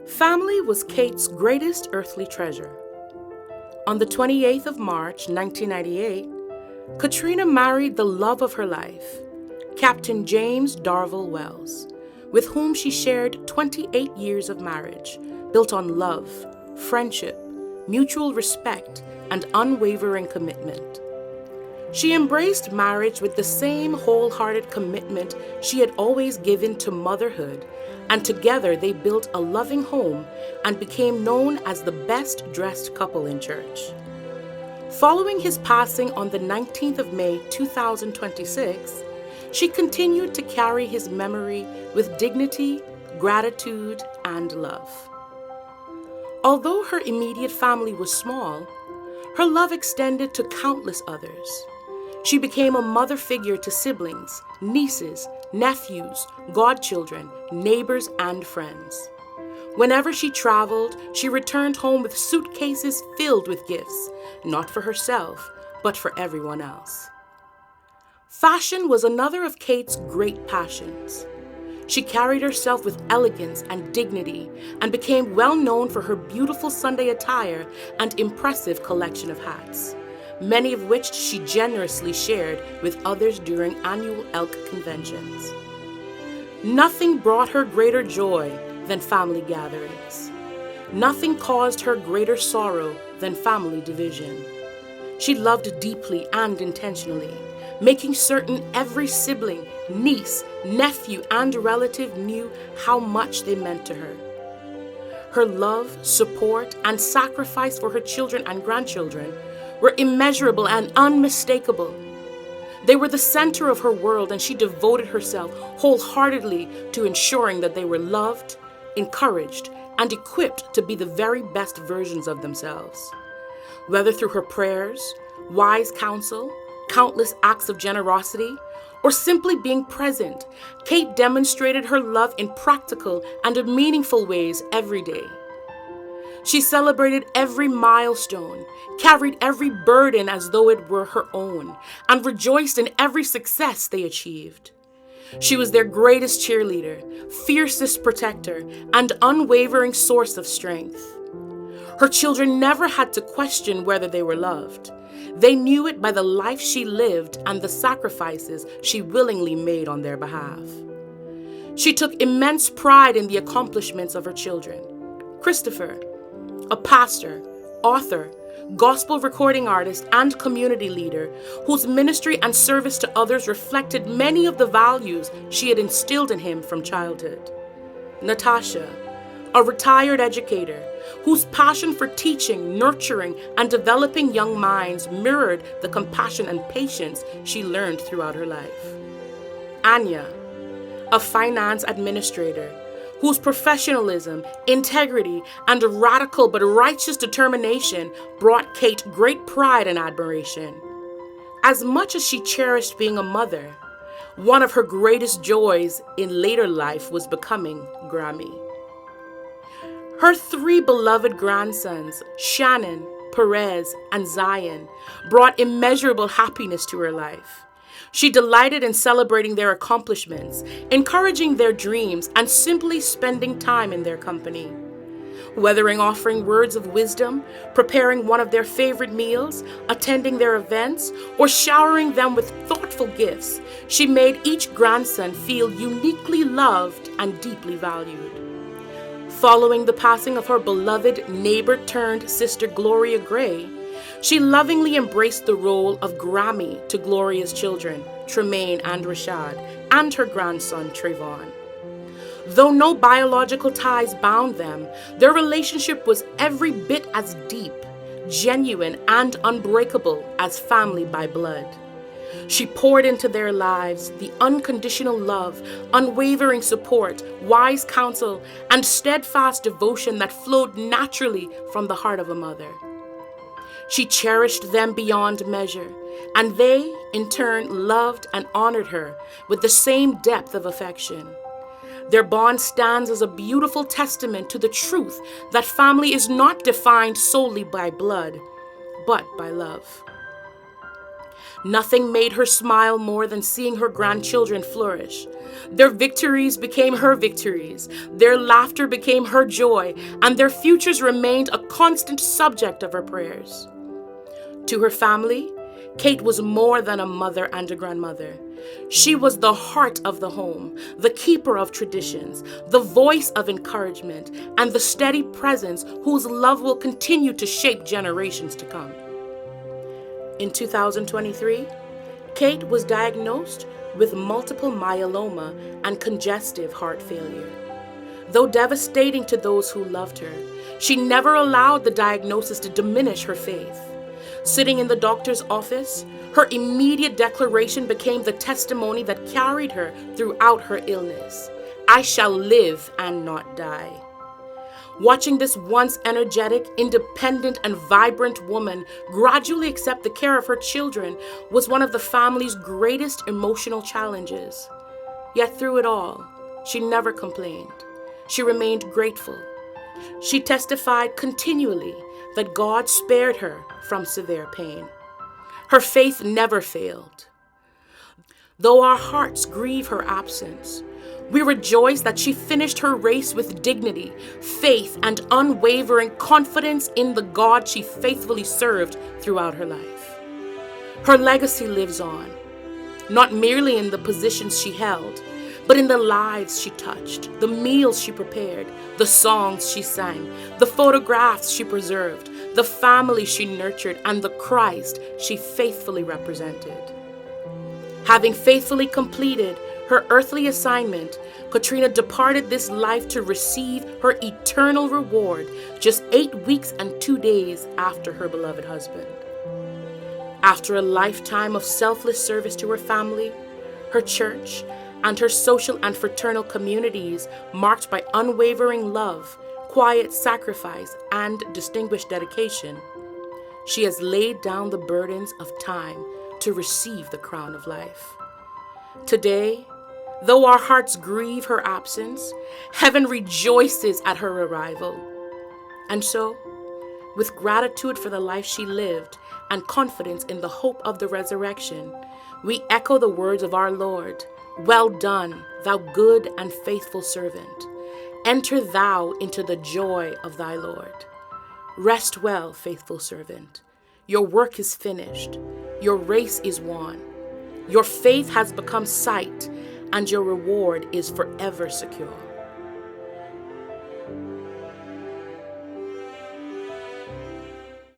Family was Kate's greatest earthly treasure. On the 28th of March, 1998, Katrina married the love of her life, Captain James Darvell Wells, with whom she shared 28 years of marriage, built on love, friendship, mutual respect, and unwavering commitment. She embraced marriage with the same wholehearted commitment she had always given to motherhood, and together they built a loving home and became known as the best-dressed couple in church. Following his passing on the 19th of May 2026, she continued to carry his memory with dignity, gratitude, and love. Although her immediate family was small, her love extended to countless others. She became a mother figure to siblings, nieces, nephews, godchildren, neighbors, and friends. Whenever she traveled, she returned home with suitcases filled with gifts, not for herself, but for everyone else. Fashion was another of Kate's great passions. She carried herself with elegance and dignity and became well known for her beautiful Sunday attire and impressive collection of hats, many of which she generously shared with others during annual Elk conventions. Nothing brought her greater joy than family gatherings. Nothing caused her greater sorrow than family division. She loved deeply and intentionally, making certain every sibling, niece, nephew, and relative knew how much they meant to her. Her love, support, and sacrifice for her children and grandchildren were immeasurable and unmistakable. They were the center of her world, and she devoted herself wholeheartedly to ensuring that they were loved, encouraged, and equipped to be the very best versions of themselves. Whether through her prayers, wise counsel, countless acts of generosity, or simply being present, Kate demonstrated her love in practical and meaningful ways every day. She celebrated every milestone, carried every burden as though it were her own, and rejoiced in every success they achieved. She was their greatest cheerleader, fiercest protector, and unwavering source of strength. Her children never had to question whether they were loved. They knew it by the life she lived and the sacrifices she willingly made on their behalf. She took immense pride in the accomplishments of her children. Christopher, a pastor, author, gospel recording artist, and community leader whose ministry and service to others reflected many of the values she had instilled in him from childhood. Natasha, a retired educator whose passion for teaching, nurturing, and developing young minds mirrored the compassion and patience she learned throughout her life. Anya, a finance administrator whose professionalism, integrity, and radical but righteous determination brought Kate great pride and admiration. As much as she cherished being a mother, one of her greatest joys in later life was becoming Grammy. Her three beloved grandsons, Shannon, Perez, and Zion, brought immeasurable happiness to her life. She delighted in celebrating their accomplishments, encouraging their dreams, and simply spending time in their company. Whether in offering words of wisdom, preparing one of their favorite meals, attending their events, or showering them with thoughtful gifts, she made each grandson feel uniquely loved and deeply valued. Following the passing of her beloved neighbor-turned-sister Gloria Gray, she lovingly embraced the role of Grammy to Gloria's children, Tremaine and Rashad, and her grandson, Trayvon. Though no biological ties bound them, their relationship was every bit as deep, genuine, and unbreakable as family by blood. She poured into their lives the unconditional love, unwavering support, wise counsel, and steadfast devotion that flowed naturally from the heart of a mother. She cherished them beyond measure, and they, in turn, loved and honored her with the same depth of affection. Their bond stands as a beautiful testament to the truth that family is not defined solely by blood, but by love. Nothing made her smile more than seeing her grandchildren flourish. Their victories became her victories, their laughter became her joy, and their futures remained a constant subject of her prayers. To her family, Kate was more than a mother and a grandmother. She was the heart of the home, the keeper of traditions, the voice of encouragement, and the steady presence whose love will continue to shape generations to come. In 2023, Kate was diagnosed with multiple myeloma and congestive heart failure. Though devastating to those who loved her, she never allowed the diagnosis to diminish her faith. Sitting in the doctor's office, her immediate declaration became the testimony that carried her throughout her illness. "I shall live and not die." Watching this once energetic, independent, and vibrant woman gradually accept the care of her children was one of the family's greatest emotional challenges. Yet through it all, she never complained. She remained grateful. She testified continually that God spared her from severe pain. Her faith never failed. Though our hearts grieve her absence, we rejoice that she finished her race with dignity, faith, and unwavering confidence in the God she faithfully served throughout her life. Her legacy lives on, not merely in the positions she held, but in the lives she touched, the meals she prepared, the songs she sang, the photographs she preserved, the family she nurtured, and the Christ she faithfully represented. Having faithfully completed her earthly assignment, Katrina departed this life to receive her eternal reward just 8 weeks and 2 days after her beloved husband. After a lifetime of selfless service to her family, her church, and her social and fraternal communities marked by unwavering love, quiet sacrifice, and distinguished dedication, she has laid down the burdens of time to receive the crown of life. Today, though our hearts grieve her absence, heaven rejoices at her arrival. And so, with gratitude for the life she lived and confidence in the hope of the resurrection, we echo the words of our Lord, "Well done, thou good and faithful servant. Enter thou into the joy of thy Lord. Rest well, faithful servant. Your work is finished. Your race is won. Your faith has become sight, and your reward is forever secure."